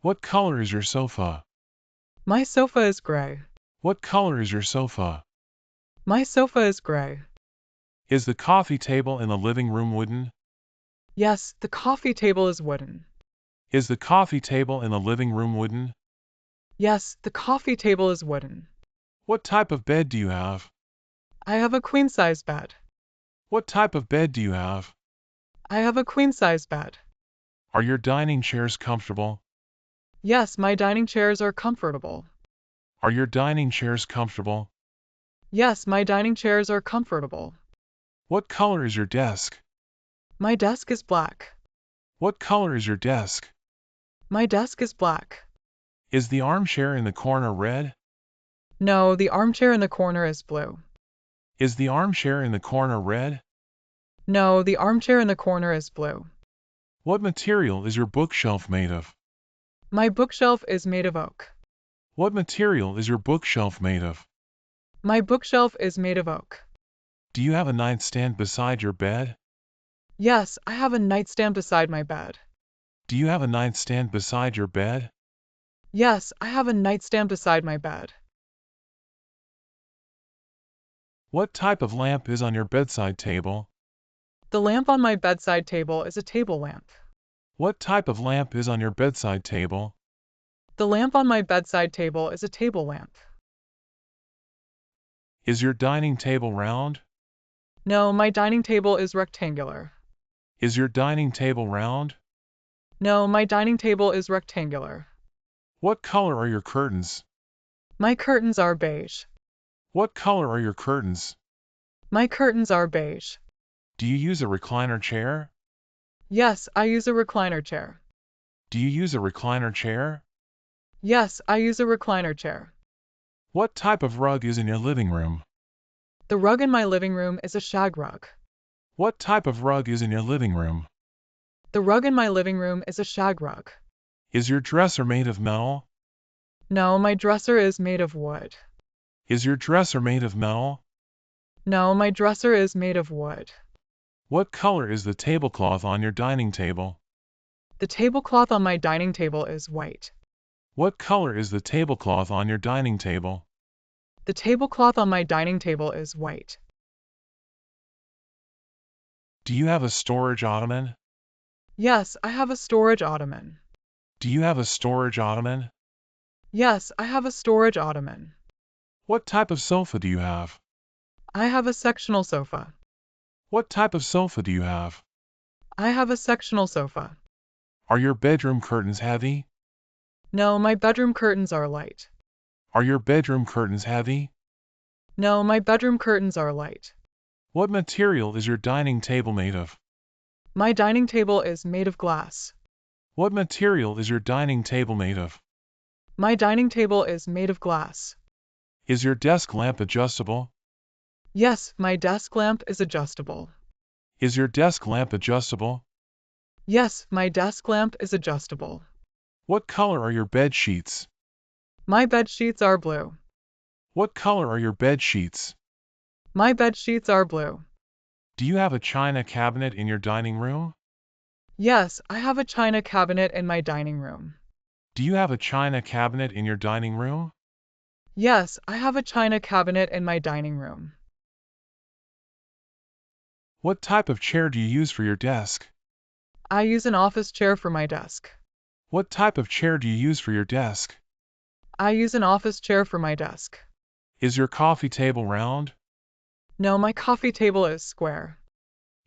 What color is your sofa? My sofa is gray. What color is your sofa? My sofa is gray. Is the coffee table in the living room wooden? Yes, the coffee table is wooden. Is the coffee table in the living room wooden? Yes, the coffee table is wooden. What type of bed do you have? I have a queen-size bed. What type of bed do you have? I have a queen-size bed. Are your dining chairs comfortable? Yes, my dining chairs are comfortable. Are your dining chairs comfortable? Yes, my dining chairs are comfortable. What color is your desk? My desk is black. What color is your desk? My desk is black. Is the armchair in the corner red? No, the armchair in the corner is blue. Is the armchair in the corner red? No, the armchair in the corner is blue. What material is your bookshelf made of? My bookshelf is made of oak. What material is your bookshelf made of? My bookshelf is made of oak. Do you have a nightstand beside your bed? Yes, I have a nightstand beside my bed. Do you have a nightstand beside your bed? Yes, I have a nightstand beside my bed. What type of lamp is on your bedside table? The lamp on my bedside table is a table lamp. What type of lamp is on your bedside table? The lamp on my bedside table is a table lamp. Is your dining table round? No, my dining table is rectangular. Is your dining table round? No, my dining table is rectangular. What color are your curtains? My curtains are beige. What color are your curtains? My curtains are beige. Do you use a recliner chair? Yes, I use a recliner chair. Do you use a recliner chair? Yes, I use a recliner chair. What type of rug is in your living room? The rug in my living room is a shag rug. What type of rug is in your living room? The rug in my living room is a shag rug. Is your dresser made of metal? No, my dresser is made of wood. Is your dresser made of metal? No, my dresser is made of wood. What color is the tablecloth on your dining table? The tablecloth on my dining table is white. What color is the tablecloth on your dining table? The tablecloth on my dining table is white. Do you have a storage ottoman? Yes, I have a storage ottoman. Do you have a storage ottoman? Yes, I have a storage ottoman. What type of sofa do you have? I have a sectional sofa. What type of sofa do you have? I have a sectional sofa. Are your bedroom curtains heavy? No, my bedroom curtains are light. Are your bedroom curtains heavy? No, my bedroom curtains are light. What material is your dining table made of? My dining table is made of glass. What material is your dining table made of? My dining table is made of glass. Is your desk lamp adjustable? Yes, my desk lamp is adjustable. Is your desk lamp adjustable? Yes, my desk lamp is adjustable. What color are your bed sheets? My bed sheets are blue. What color are your bed sheets? My bed sheets are blue. Do you have a china cabinet in your dining room? Yes, I have a china cabinet in my dining room. Do you have a china cabinet in your dining room? Yes, I have a china cabinet in my dining room. What type of chair do you use for your desk? I use an office chair for my desk. What type of chair do you use for your desk? I use an office chair for my desk. Is your coffee table round? No, my coffee table is square.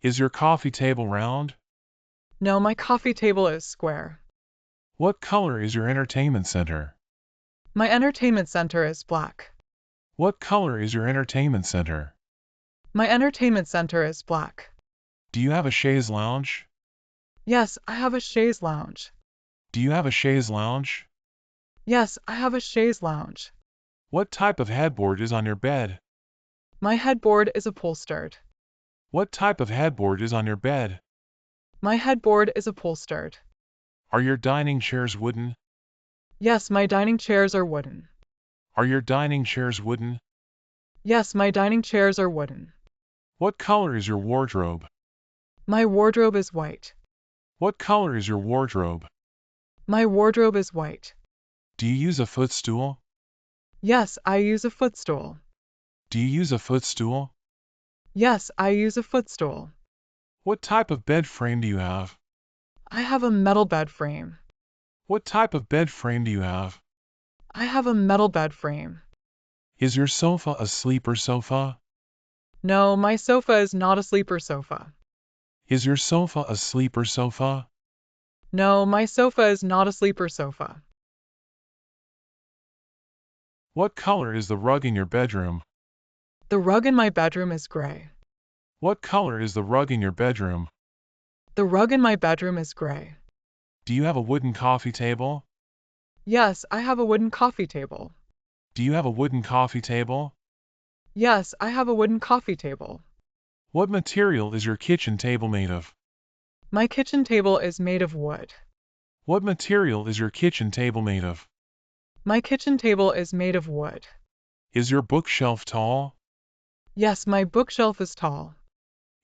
Is your coffee table round? No, my coffee table is square. What color is your entertainment center? My entertainment center is black. What color is your entertainment center? My entertainment center is black. Do you have a chaise lounge? Yes, I have a chaise lounge. Do you have a chaise lounge? Yes, I have a chaise lounge. What type of headboard is on your bed? My headboard is upholstered. What type of headboard is on your bed? My headboard is upholstered. Are your dining chairs wooden? Yes, my dining chairs are wooden. Are your dining chairs wooden? Yes, my dining chairs are wooden. What color is your wardrobe? My wardrobe is white. What color is your wardrobe? My wardrobe is white. Do you use a footstool? Yes, I use a footstool. Do you use a footstool? Yes, I use a footstool. What type of bed frame do you have? I have a metal bed frame. What type of bed frame do you have? I have a metal bed frame. Is your sofa a sleeper sofa? No, my sofa is not a sleeper sofa. Is your sofa a sleeper sofa? No, my sofa is not a sleeper sofa. What color is the rug in your bedroom? The rug in my bedroom is gray. What color is the rug in your bedroom? The rug in my bedroom is gray. Do you have a wooden coffee table? Yes, I have a wooden coffee table. Do you have a wooden coffee table? Yes, I have a wooden coffee table. What material is your kitchen table made of? My kitchen table is made of wood. What material is your kitchen table made of? My kitchen table is made of wood. Is your bookshelf tall? Yes, my bookshelf is tall.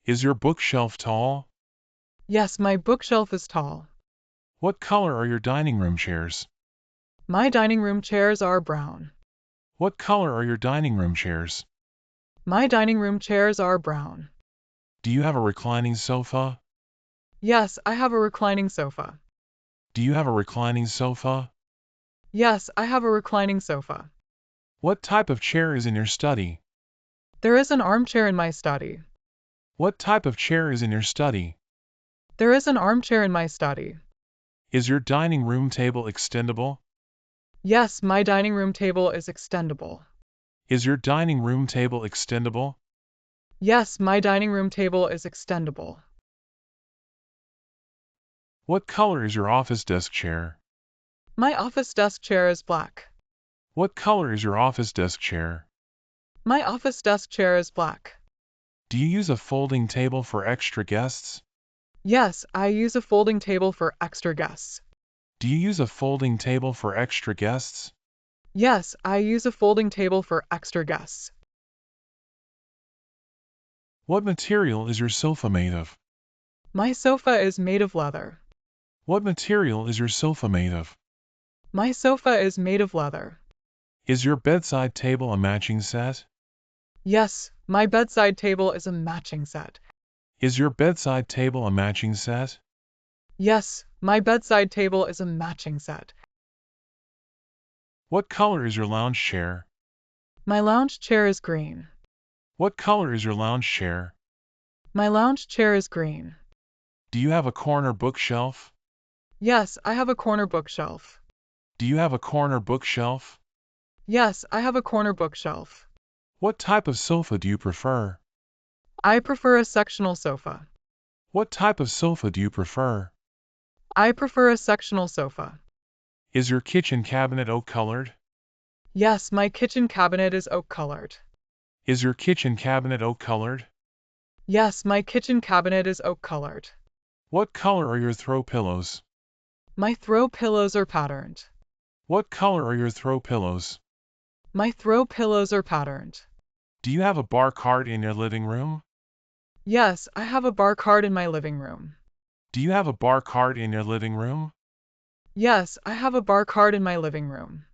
Is your bookshelf tall? Yes, my bookshelf is tall. What color are your dining room chairs? My dining room chairs are brown. What color are your dining room chairs? My dining room chairs are brown. Do you have a reclining sofa? Yes, I have a reclining sofa. Do you have a reclining sofa? Yes, I have a reclining sofa. What type of chair is in your study? There is an armchair in my study. What type of chair is in your study? There is an armchair in my study. Is your dining room table extendable? Yes, my dining room table is extendable. Is your dining room table extendable? Yes, my dining room table is extendable. What color is your office desk chair? My office desk chair is black. What color is your office desk chair? My office desk chair is black. Do you use a folding table for extra guests? Yes, I use a folding table for extra guests. Do you use a folding table for extra guests? Yes, I use a folding table for extra guests. What material is your sofa made of? My sofa is made of leather. What material is your sofa made of? My sofa is made of leather. Is your bedside table a matching set? Yes, my bedside table is a matching set. Is your bedside table a matching set? Yes, my bedside table is a matching set. What color is your lounge chair? My lounge chair is green. What color is your lounge chair? My lounge chair is green. Do you have a corner bookshelf? Yes, I have a corner bookshelf. Do you have a corner bookshelf? Yes, I have a corner bookshelf. What type of sofa do you prefer? I prefer a sectional sofa. What type of sofa do you prefer? I prefer a sectional sofa. Is your kitchen cabinet oak colored? Yes, my kitchen cabinet is oak colored. Is your kitchen cabinet oak colored? Yes, my kitchen cabinet is oak colored. What color are your throw pillows? My throw pillows are patterned. What color are your throw pillows? My throw pillows are patterned. Do you have a bar cart in your living room? Yes, I have a bar cart in my living room. Do you have a bar cart in your living room? Yes, I have a bar cart in my living room.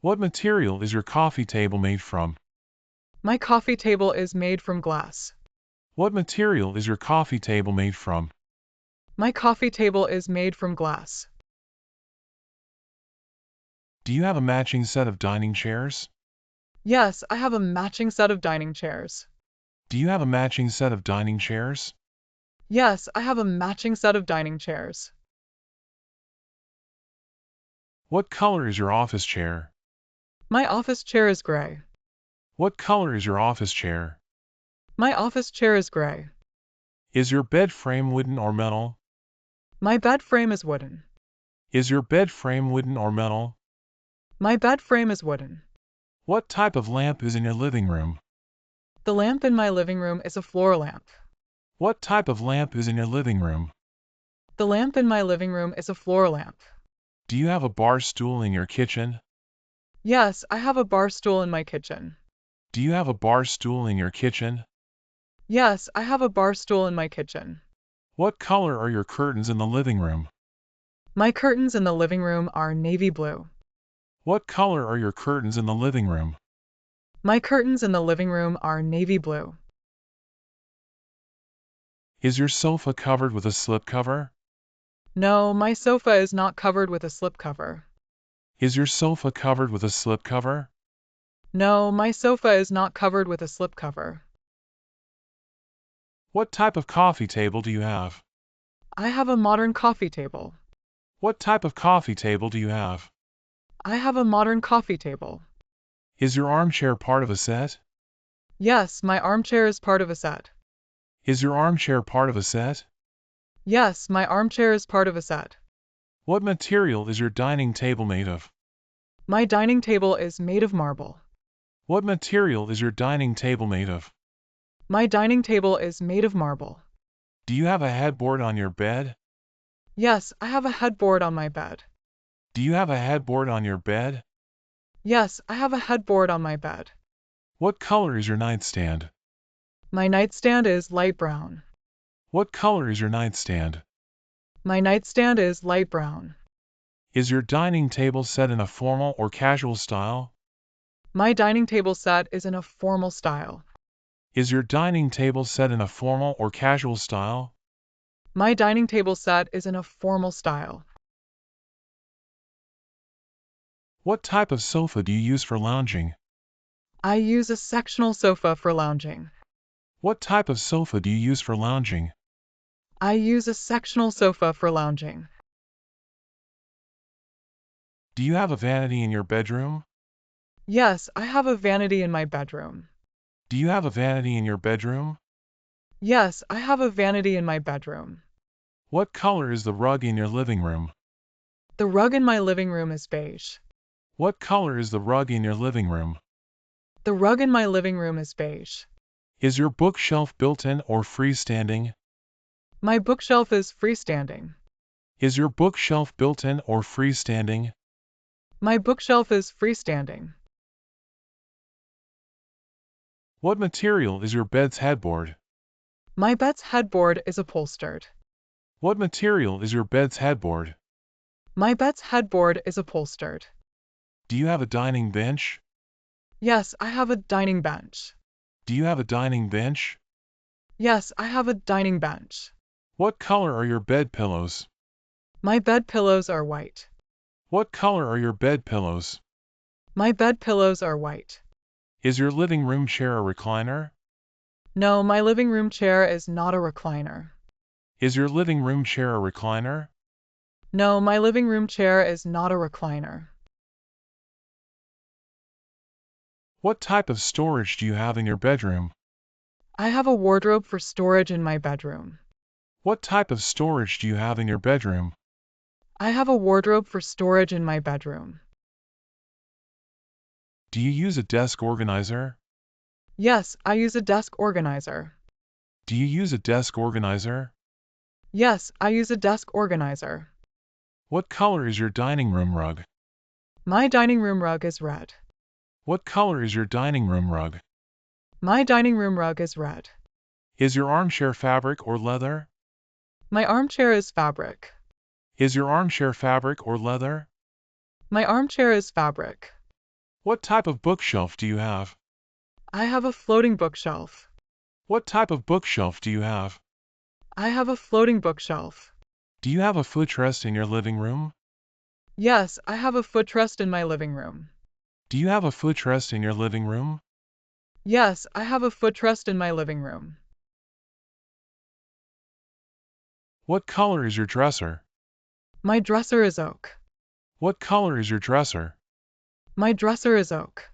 What material is your coffee table made from? My coffee table is made from glass. What material is your coffee table made from? My coffee table is made from glass. Do you have a matching set of dining chairs? Yes, I have a matching set of dining chairs. Do you have a matching set of dining chairs? Yes, I have a matching set of dining chairs. What color is your office chair? My office chair is gray. What color is your office chair? My office chair is gray. Is your bed frame wooden or metal? My bed frame is wooden. Is your bed frame wooden or metal? My bed frame is wooden. What type of lamp is in your living room? The lamp in my living room is a floor lamp. What type of lamp is in your living room? The lamp in my living room is a floor lamp. Do you have a bar stool in your kitchen? Yes, I have a bar stool in my kitchen. Do you have a bar stool in your kitchen? Yes, I have a bar stool in my kitchen. What color are your curtains in the living room? My curtains in the living room are navy blue. What color are your curtains in the living room? My curtains in the living room are navy blue. Is your sofa covered with a slipcover? No, my sofa is not covered with a slipcover. Is your sofa covered with a slipcover? No, my sofa is not covered with a slipcover. What type of coffee table do you have? I have a modern coffee table. What type of coffee table do you have? I have a modern coffee table. Is your armchair part of a set? Yes, my armchair is part of a set. Is your armchair part of a set? Yes, my armchair is part of a set. What material is your dining table made of? My dining table is made of marble. What material is your dining table made of? My dining table is made of marble. Do you have a headboard on your bed? Yes, I have a headboard on my bed. Do you have a headboard on your bed? Yes, I have a headboard on my bed. What color is your nightstand? My nightstand is light brown. What color is your nightstand? My nightstand is light brown. Is your dining table set in a formal or casual style? My dining table set is in a formal style. Is your dining table set in a formal or casual style? My dining table set is in a formal style. What type of sofa do you use for lounging? I use a sectional sofa for lounging. What type of sofa do you use for lounging? I use a sectional sofa for lounging. Do you have a vanity in your bedroom? Yes, I have a vanity in my bedroom. Do you have a vanity in your bedroom? Yes, I have a vanity in my bedroom. What color is the rug in your living room? The rug in my living room is beige. What color is the rug in your living room? The rug in my living room is beige. Is your bookshelf built-in or freestanding? My bookshelf is freestanding. Is your bookshelf built-in or freestanding? My bookshelf is freestanding. What material is your bed's headboard? My bed's headboard is upholstered. What material is your bed's headboard? My bed's headboard is upholstered. Do you have a dining bench? Yes, I have a dining bench. Do you have a dining bench? Yes, I have a dining bench. What color are your bed pillows? My bed pillows are white. What color are your bed pillows? My bed pillows are white. Is your living room chair a recliner? No, my living room chair is not a recliner. Is your living room chair a recliner? No, my living room chair is not a recliner. What type of storage do you have in your bedroom? I have a wardrobe for storage in my bedroom. What type of storage do you have in your bedroom? I have a wardrobe for storage in my bedroom. Do you use a desk organizer? Yes, I use a desk organizer. Do you use a desk organizer? Yes, I use a desk organizer. What color is your dining room rug? My dining room rug is red. What color is your dining room rug? My dining room rug is red. Is your armchair fabric or leather? My armchair is fabric. Is your armchair fabric or leather? My armchair is fabric. What type of bookshelf do you have? I have a floating bookshelf. What type of bookshelf do you have? I have a floating bookshelf. Do you have a footrest in your living room? Yes, I have a footrest in my living room. Do you have a footrest in your living room? Yes, I have a footrest in my living room. What color is your dresser? My dresser is oak. What color is your dresser? My dresser is oak.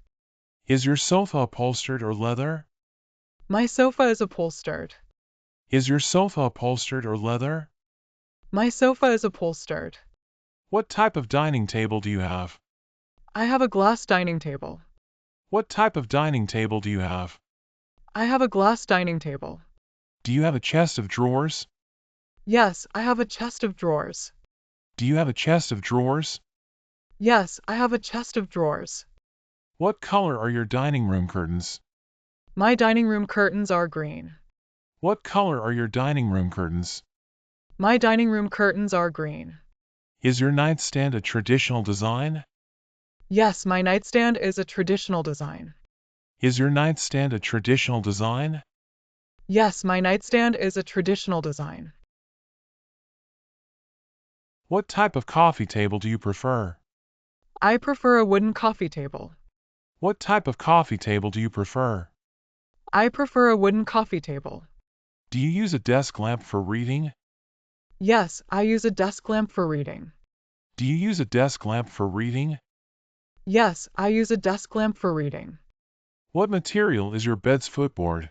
Is your sofa upholstered or leather? My sofa is upholstered. Is your sofa upholstered or leather? My sofa is upholstered. What type of dining table do you have? I have a glass dining table. What type of dining table do you have? I have a glass dining table. Do you have a chest of drawers? Yes, I have a chest of drawers. Do you have a chest of drawers? Yes, I have a chest of drawers. What color are your dining room curtains? My dining room curtains are green. What color are your dining room curtains? My dining room curtains are green. Is your nightstand a traditional design? Yes, my nightstand is a traditional design. Is your nightstand a traditional design? Yes, my nightstand is a traditional design. What type of coffee table do you prefer? I prefer a wooden coffee table. What type of coffee table do you prefer? I prefer a wooden coffee table. Do you use a desk lamp for reading? Yes, I use a desk lamp for reading. Do you use a desk lamp for reading? Yes, I use a desk lamp for reading. What material is your bed's footboard?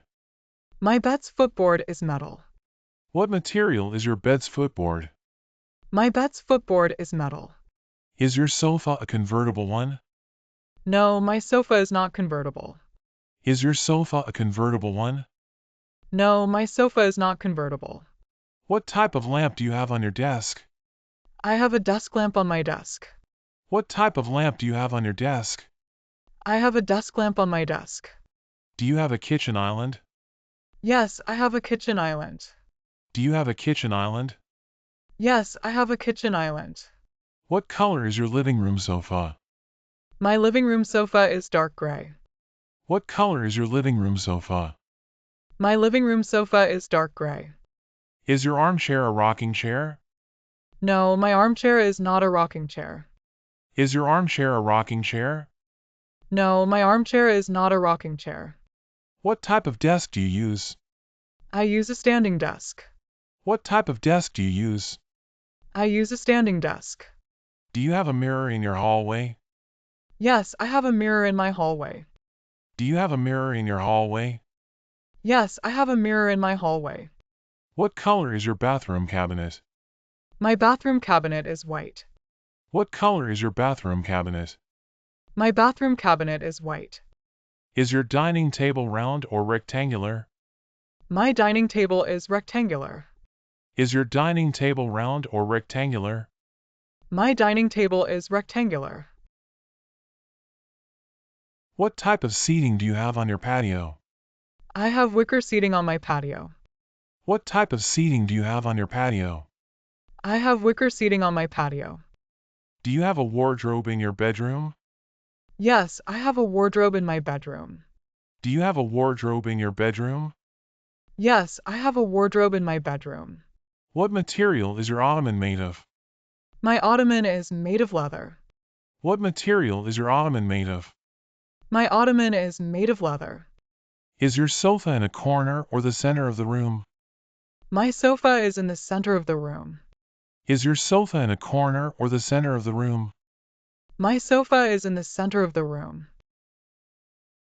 My bed's footboard is metal. What material is your bed's footboard? My bed's footboard is metal. Is your sofa a convertible one? No, my sofa is not convertible. Is your sofa a convertible one? No, my sofa is not convertible. What type of lamp do you have on your desk? I have a desk lamp on my desk. What type of lamp do you have on your desk? I have a desk lamp on my desk. Do you have a kitchen island? Yes, I have a kitchen island. Do you have a kitchen island? Yes, I have a kitchen island. What color is your living room sofa? My living room sofa is dark gray. What color is your living room sofa? My living room sofa is dark gray. Is your armchair a rocking chair? No, my armchair is not a rocking chair. Is your armchair a rocking chair? No, my armchair is not a rocking chair. What type of desk do you use? I use a standing desk. What type of desk do you use? I use a standing desk. Do you have a mirror in your hallway? Yes, I have a mirror in my hallway. Do you have a mirror in your hallway? Yes, I have a mirror in my hallway. What color is your bathroom cabinet? My bathroom cabinet is white. What color is your bathroom cabinet? My bathroom cabinet is white. Is your dining table round or rectangular? My dining table is rectangular. Is your dining table round or rectangular? My dining table is rectangular. What type of seating do you have on your patio? I have wicker seating on my patio. What type of seating do you have on your patio? I have wicker seating on my patio. Do you have a wardrobe in your bedroom? Yes, I have a wardrobe in my bedroom. Do you have a wardrobe in your bedroom? Yes, I have a wardrobe in my bedroom. What material is your ottoman made of? My ottoman is made of leather. What material is your ottoman made of? My ottoman is made of leather. Is your sofa in a corner or the center of the room? My sofa is in the center of the room. Is your sofa in a corner or the center of the room? My sofa is in the center of the room.